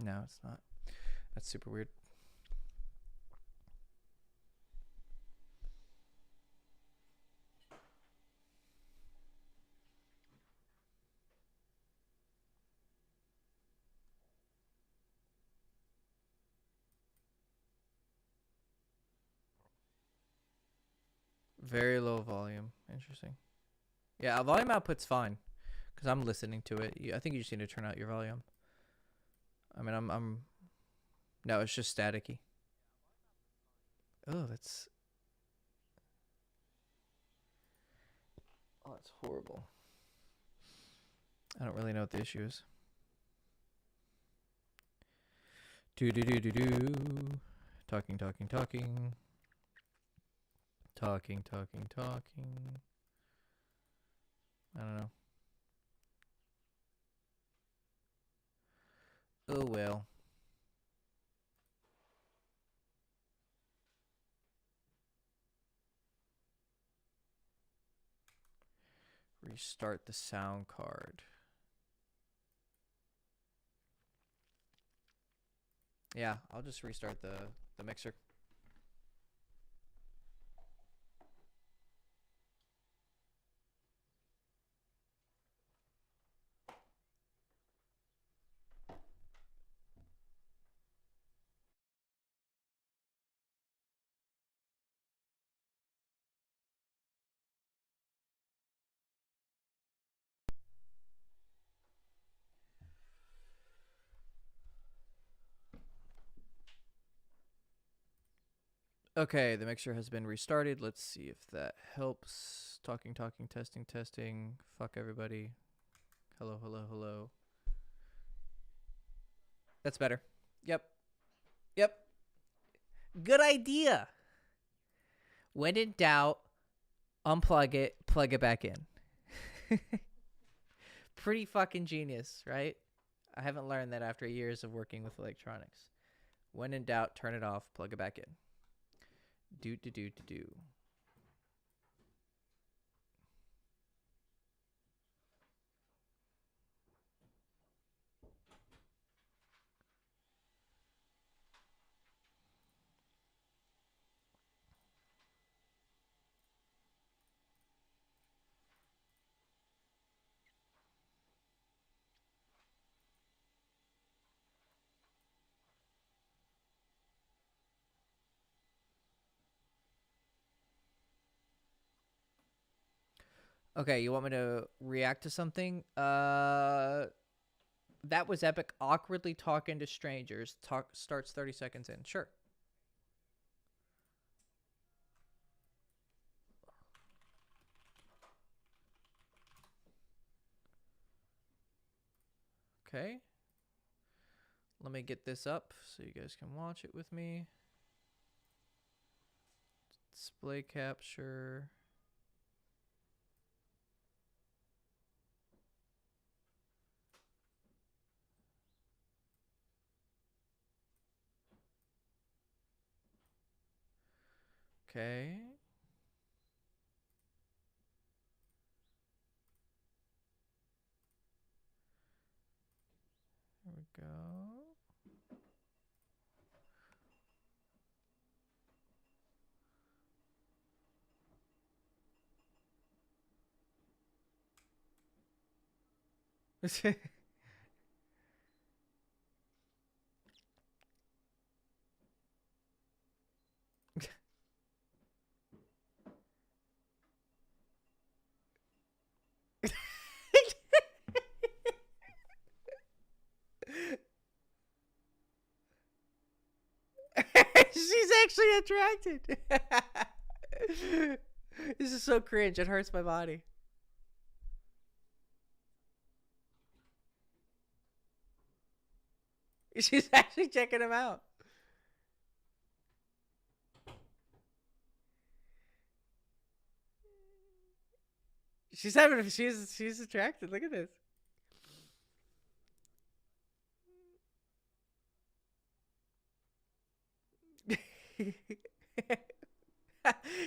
No, it's not. That's super weird. Very low volume. Interesting. Yeah, volume output's fine because I'm listening to it. I think you just need to turn out your volume. I mean, I'm. No, it's just staticky. Oh, that's. Oh, that's horrible. I don't really know what the issue is. Do do do do do. Talking, talking, talking. Talking, talking, talking. I don't know. Oh well. Restart the sound card. Yeah, I'll just restart the mixer. Okay, the mixer has been restarted. Let's see if that helps. Talking, talking, testing, testing. Fuck everybody. Hello, hello, hello. That's better. Yep. Yep. Good idea. When in doubt, unplug it, plug it back in. Pretty fucking genius, right? I haven't learned that after years of working with electronics. When in doubt, turn it off, plug it back in. Do do do do do. Okay, you want me to react to something? That was epic. Awkwardly talking to strangers. Talk starts 30 seconds in. Sure. Okay. Let me get this up so you guys can watch it with me. Display capture. Okay. Here we go. She's actually attracted. This is so cringe. It hurts my body. She's actually checking him out. She's attracted. Look at this.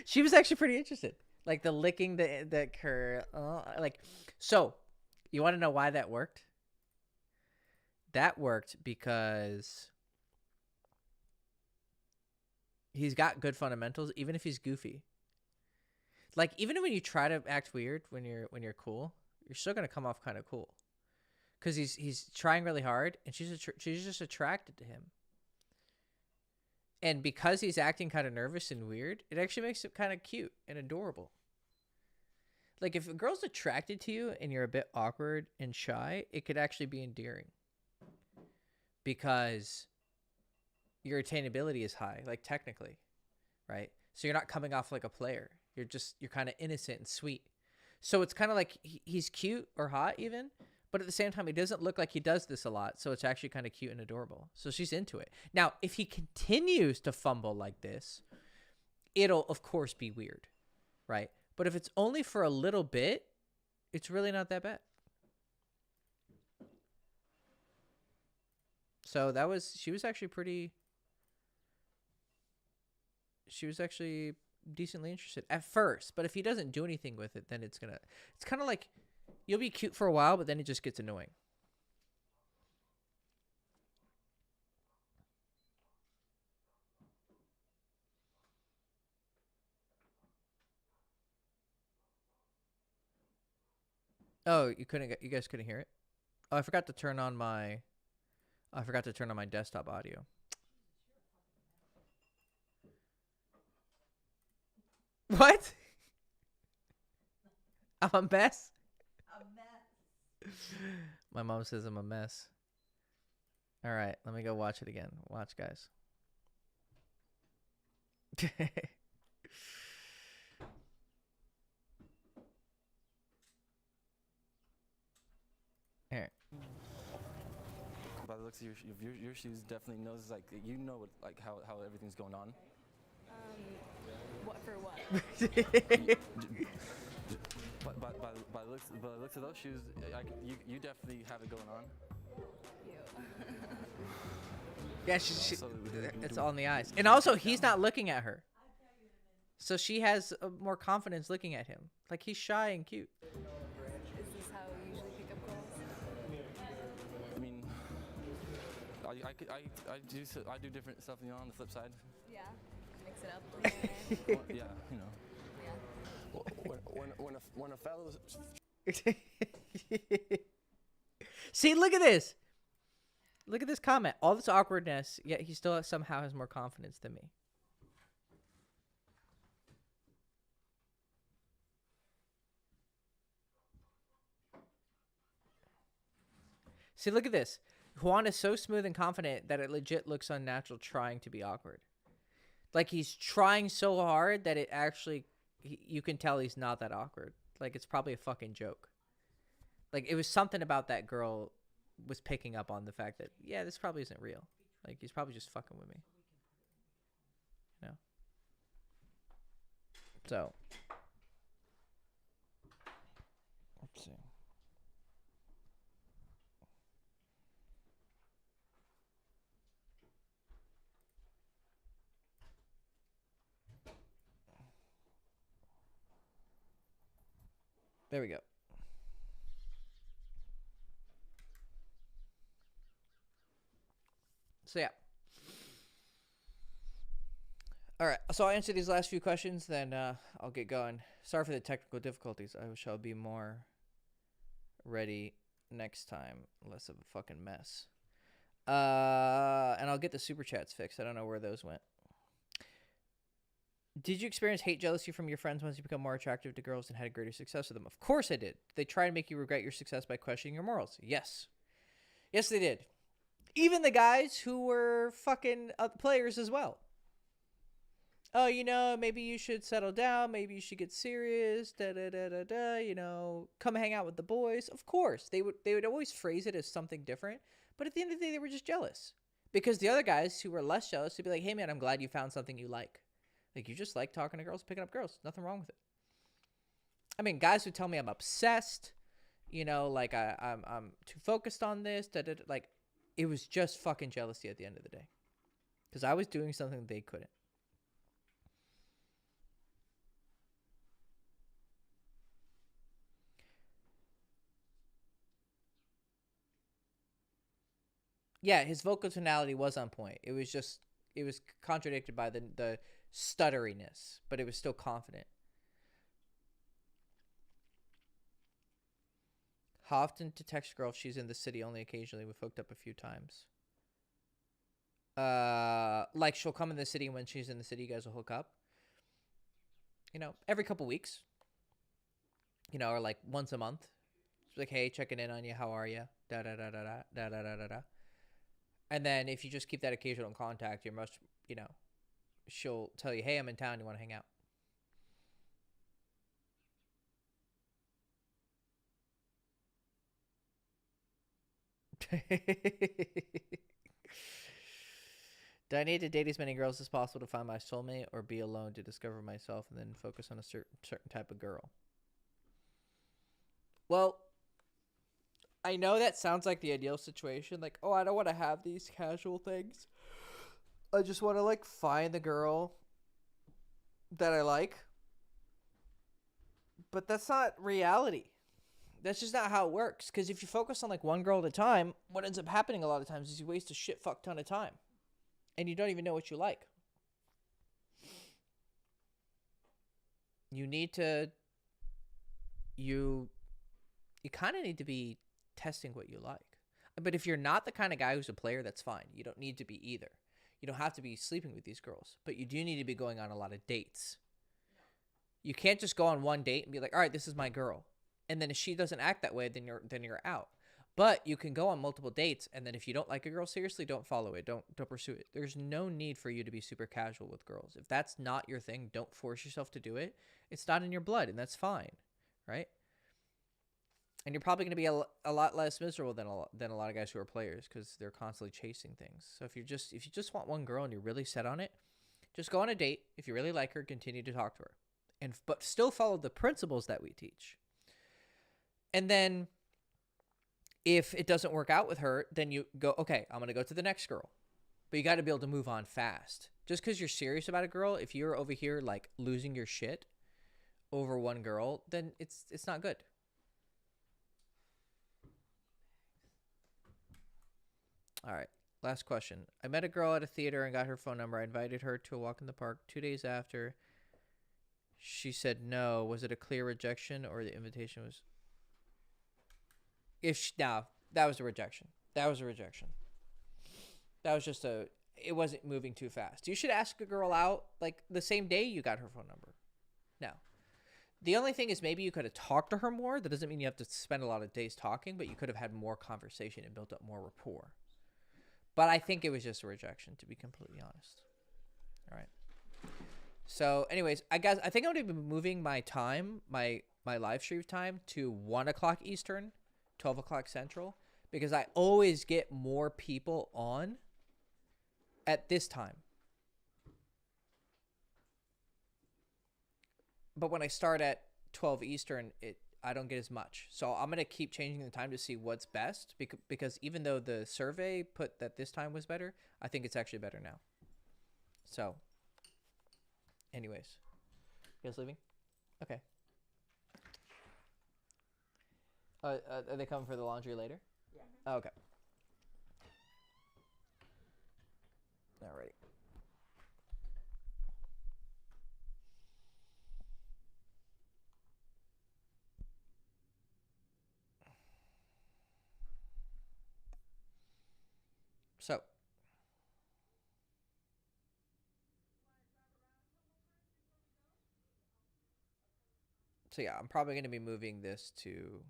She was actually pretty interested. Like the licking the cur like so you want to know why that worked? That worked because he's got good fundamentals even if he's goofy. Like even when you try to act weird when you're cool, you're still going to come off kind of cool. Cuz he's trying really hard and she's just attracted to him. And because he's acting kind of nervous and weird, it actually makes it kind of cute and adorable. Like if a girl's attracted to you and you're a bit awkward and shy, it could actually be endearing. Because your attainability is high, like technically, right? So you're not coming off like a player. You're kind of innocent and sweet. So it's kind of like he's cute or hot even, but at the same time, he doesn't look like he does this a lot. So it's actually kind of cute and adorable. So she's into it. Now, if he continues to fumble like this, it'll of course be weird, right? But if it's only for a little bit, it's really not that bad. So she was actually decently interested at first, but if he doesn't do anything with it, then it's kind of like you'll be cute for a while, but then it just gets annoying. Oh, you guys couldn't hear it? Oh, I forgot to turn on my desktop audio. What? I'm a mess? A mess. My mom says I'm a mess. All right, let me go watch it again. Watch, guys. Here. By the looks of your shoes, definitely knows like you know what, like how everything's going on. What for what? By the looks of those shoes, you definitely have it going on. You. Yeah, So it's all in the eyes. And also, he's not looking at her. So she has more confidence looking at him. Like, he's shy and cute. Is this how you usually pick up girls? I mean, I do different stuff, you know, on the flip side. Yeah. Mix it up. Well, yeah, you know. Yeah. When a fellow's See, look at this. Look at this comment. All this awkwardness, yet he still somehow has more confidence than me. See, look at this. Juan is so smooth and confident that it legit looks unnatural trying to be awkward. Like, he's trying so hard that it actually, you can tell he's not that awkward. Like, it's probably a fucking joke. Like, it was something about that girl was picking up on the fact that, yeah, this probably isn't real. Like, he's probably just fucking with me. You know? So. Let's see. There we go. So yeah. All right. So I'll answer these last few questions, then I'll get going. Sorry for the technical difficulties. I shall be more ready next time. Less of a fucking mess. And I'll get the super chats fixed. I don't know where those went. Did you experience hate jealousy from your friends once you become more attractive to girls and had greater success with them? Of course I did. They try and make you regret your success by questioning your morals. Yes. Yes, they did. Even the guys who were fucking players as well. Oh, you know, maybe you should settle down. Maybe you should get serious. You know, come hang out with the boys. Of course, they would always phrase it as something different. But at the end of the day, they were just jealous. Because the other guys who were less jealous would be like, hey, man, I'm glad you found something you like. Like, you just like talking to girls, picking up girls. Nothing wrong with it. I mean, guys would tell me I'm obsessed. You know, like, I'm too focused on this. Like, it was just fucking jealousy at the end of the day. Because I was doing something they couldn't. Yeah, his vocal tonality was on point. It was contradicted by the stutteriness, but it was still confident. How often to text girl if she's in the city? Only occasionally. We've hooked up a few times. Like she'll come in the city, and when she's in the city, you guys will hook up. You know, every couple weeks. You know, or like once a month. It's like, hey, checking in on you. How are you? Da da da da da da da da da da. And then if you just keep that occasional contact, you're most, you know, she'll tell you, hey, I'm in town. You want to hang out? Do I need to date as many girls as possible to find my soulmate, or be alone to discover myself and then focus on a certain type of girl? Well, I know that sounds like the ideal situation. Like, oh, I don't want to have these casual things. I just want to like find the girl that I like. But that's not reality. That's just not how it works. Because if you focus on like one girl at a time, what ends up happening a lot of times is you waste a shit fuck ton of time. And you don't even know what you like. You need to... You kind of need to be testing what you like. But if you're not the kind of guy who's a player, that's fine. You don't need to be either. You don't have to be sleeping with these girls. But you do need to be going on a lot of dates. You can't just go on one date and be like, all right, this is my girl. And then if she doesn't act that way, then you're out. But you can go on multiple dates, and then if you don't like a girl seriously, don't follow it. Don't pursue it. There's no need for you to be super casual with girls. If that's not your thing, don't force yourself to do it. It's not in your blood, and that's fine, right? And you're probably going to be a lot less miserable than a lot of guys who are players, because they're constantly chasing things. So if you just want one girl and you're really set on it, just go on a date. If you really like her, continue to talk to her, but still follow the principles that we teach. And then if it doesn't work out with her, then you go, okay, I'm going to go to the next girl. But you got to be able to move on fast. Just because you're serious about a girl, if you're over here like losing your shit over one girl, then it's not good. All right, last question. I met a girl at a theater and got her phone number. I invited her to a walk in the park 2 days after. She said no. Was it a clear rejection, or the invitation was... No, that was a rejection. That was a rejection. That was just it wasn't moving too fast. You should ask a girl out like the same day you got her phone number. No. The only thing is maybe you could have talked to her more. That doesn't mean you have to spend a lot of days talking, but you could have had more conversation and built up more rapport. But I think it was just a rejection, to be completely honest. All right. So anyways, I think I'm going to be moving my time, my live stream time, to 1 o'clock Eastern, 12 o'clock Central, because I always get more people on at this time. But when I start at 12 Eastern, I don't get as much. So I'm going to keep changing the time to see what's best, because even though the survey put that this time was better, I think it's actually better now. So anyways, you guys leaving? Okay. Are they coming for the laundry later? Yeah. Oh, okay. Alrighty. So yeah, I'm probably going to be moving this to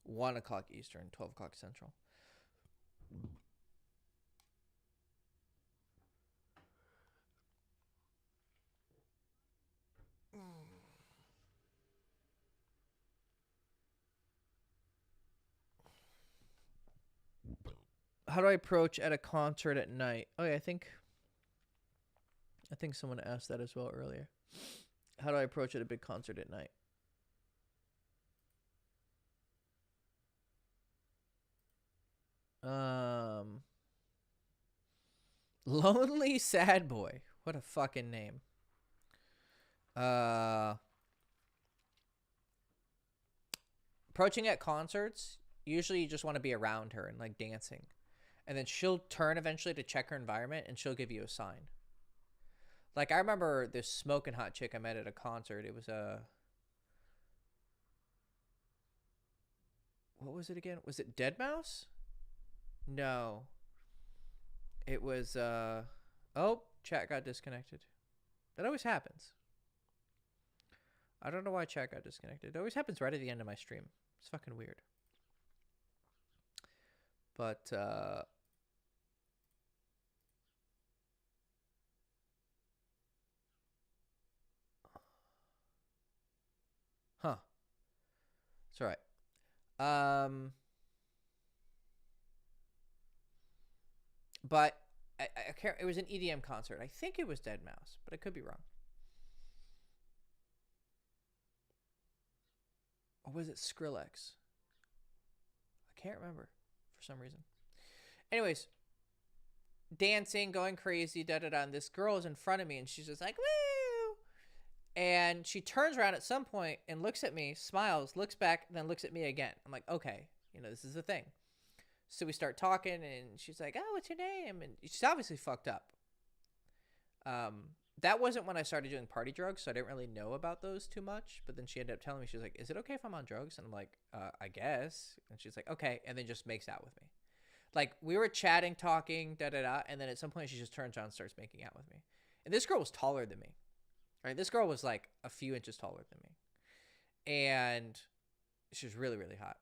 1 o'clock Eastern, 12 o'clock Central. How do I approach at a concert at night? Oh yeah, I think someone asked that as well earlier. How do I approach at a big concert at night? Lonely Sad Boy. What a fucking name. Approaching at concerts, usually you just want to be around her and like dancing. And then she'll turn eventually to check her environment, and she'll give you a sign. Like I remember this smoking hot chick I met at a concert. It was what was it again? Was it Deadmau5? No. It was oh, chat got disconnected. That always happens. I don't know why chat got disconnected. It always happens right at the end of my stream. It's fucking weird. But huh. It's all right. But I can't. It was an EDM concert. I think it was Dead Mouse, but I could be wrong. Or was it Skrillex? I can't remember for some reason. Anyways, dancing, going crazy, da da da. And this girl is in front of me, and she's just like, woo! And she turns around at some point and looks at me, smiles, looks back, and then looks at me again. I'm like, okay, this is the thing. So we start talking, and she's like, oh, what's your name? And she's obviously fucked up. That wasn't when I started doing party drugs, so I didn't really know about those too much. But then she ended up telling me, she's like, is it okay if I'm on drugs? And I'm like, I guess. And she's like, okay. And then just makes out with me. Like, we were chatting, talking, da-da-da. And then at some point, she just turns around and starts making out with me. And this girl was taller than me. Right? This girl was like a few inches taller than me. And she was really, really hot.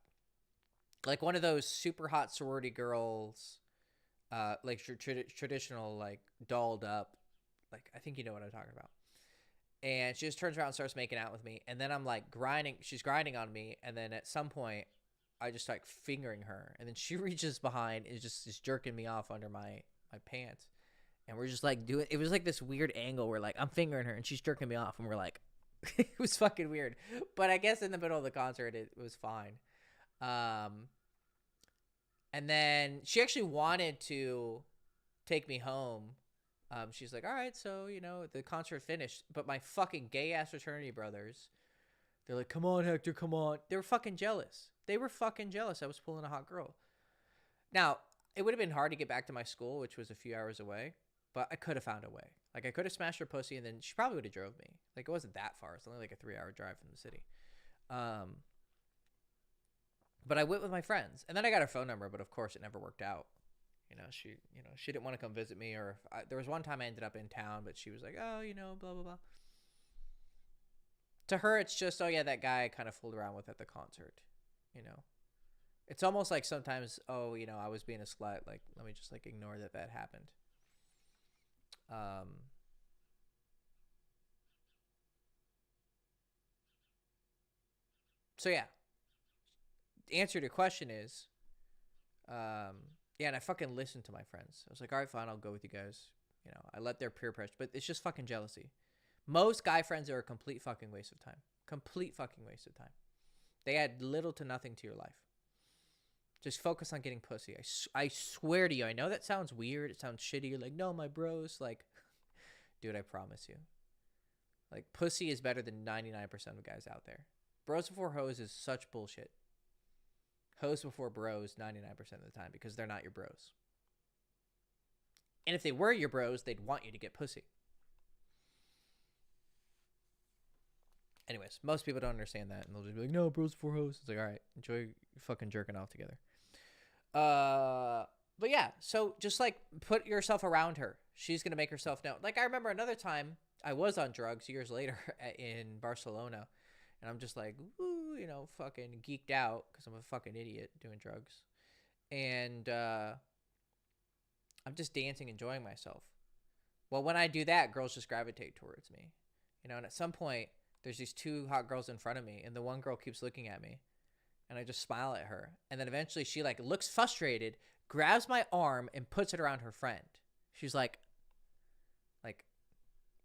Like one of those super hot sorority girls, like traditional, like dolled up. Like, I think you know what I'm talking about. And she just turns around and starts making out with me. And then I'm like grinding. She's grinding on me. And then at some point, I just like fingering her. And then she reaches behind and is jerking me off under my pants. And we're just like doing, it was like this weird angle where like I'm fingering her and she's jerking me off. And we're like, it was fucking weird. But I guess in the middle of the concert, it was fine. And then she actually wanted to take me home. She's like, all right, so, the concert finished. But my fucking gay-ass fraternity brothers, they're like, come on, Hector, come on. They were fucking jealous. They were fucking jealous I was pulling a hot girl. Now, it would have been hard to get back to my school, which was a few hours away. But I could have found a way. Like, I could have smashed her pussy, and then she probably would have drove me. Like, it wasn't that far. It's only like a 3-hour drive from the city. But I went with my friends. And then I got her phone number, but of course it never worked out. She didn't want to come visit me, or there was one time I ended up in town, but she was like, oh, blah, blah, blah. To her, it's just, oh yeah, that guy I kind of fooled around with at the concert. It's almost like sometimes, oh, I was being a slut. Like, let me just like ignore that happened. So yeah, the answer to your question is, yeah, and I fucking listened to my friends. I was like, all right, fine, I'll go with you guys. I let their peer pressure, but it's just fucking jealousy. Most guy friends are a complete fucking waste of time. Complete fucking waste of time. They add little to nothing to your life. Just focus on getting pussy. I swear to you, I know that sounds weird. It sounds shitty. You're like, no, my bros. Like, dude, I promise you. Like, pussy is better than 99% of guys out there. Bros before hoes is such bullshit. Hoes before bros 99% of the time because they're not your bros. And if they were your bros, they'd want you to get pussy. Anyways, most people don't understand that, and they'll just be like, no, bros before hoes. It's like, all right, enjoy fucking jerking off together. But yeah, so just like put yourself around her. She's going to make herself known. Like, I remember another time I was on drugs years later in Barcelona, and I'm just like, woo, fucking geeked out because I'm a fucking idiot doing drugs. And I'm just dancing, enjoying myself. Well, when I do that, girls just gravitate towards me. And at some point, there's these two hot girls in front of me, and the one girl keeps looking at me, and I just smile at her. And then eventually she like looks frustrated, grabs my arm and puts it around her friend. She's like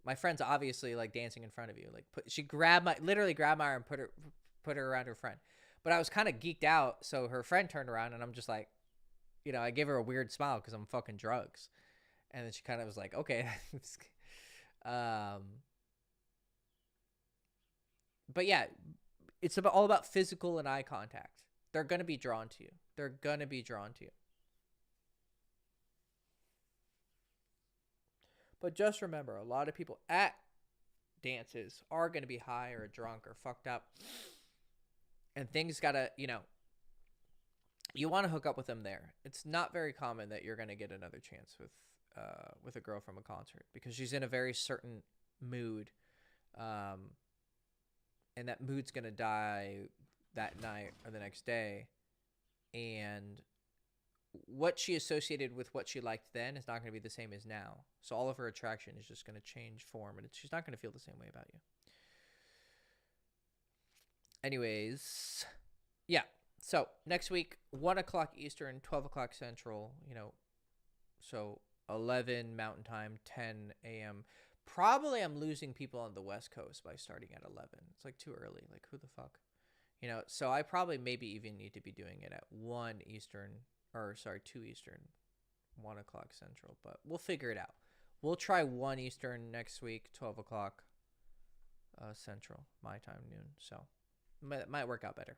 my friend's obviously like dancing in front of you. Like she literally grabbed my arm, put her around her friend. But I was kind of geeked out, so her friend turned around, and I'm just like, I gave her a weird smile because I'm fucking drugs. And then she kind of was like, okay. But yeah, it's all about physical and eye contact. They're going to be drawn to you. They're going to be drawn to you. But just remember, a lot of people at dances are going to be high or drunk or fucked up. And things got to, you want to hook up with them there. It's not very common that you're going to get another chance with a girl from a concert because she's in a very certain mood, and that mood's going to die that night or the next day, and what she associated with what she liked then is not going to be the same as now. So all of her attraction is just going to change form, and she's not going to feel the same way about you. Anyways, yeah. So next week, 1 o'clock Eastern, 12 o'clock Central, so 11 Mountain Time, 10 a.m. Probably I'm losing people on the West Coast by starting at 11. It's like too early. Like, who the fuck? So I probably maybe even need to be doing it at 1 Eastern, 2 Eastern, 1 o'clock Central, but we'll figure it out. We'll try 1 Eastern next week, 12 o'clock Central, my time, noon. So it might work out better.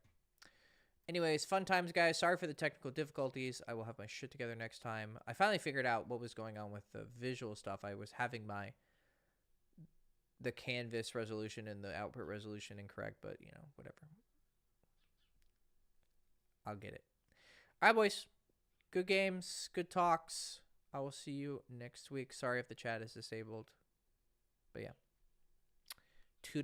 Anyways, fun times, guys. Sorry for the technical difficulties. I will have my shit together next time. I finally figured out what was going on with the visual stuff. I was having the canvas resolution and the output resolution incorrect, but, whatever. I'll get it. All right, boys. Good games, good talks. I will see you next week. Sorry if the chat is disabled. But yeah.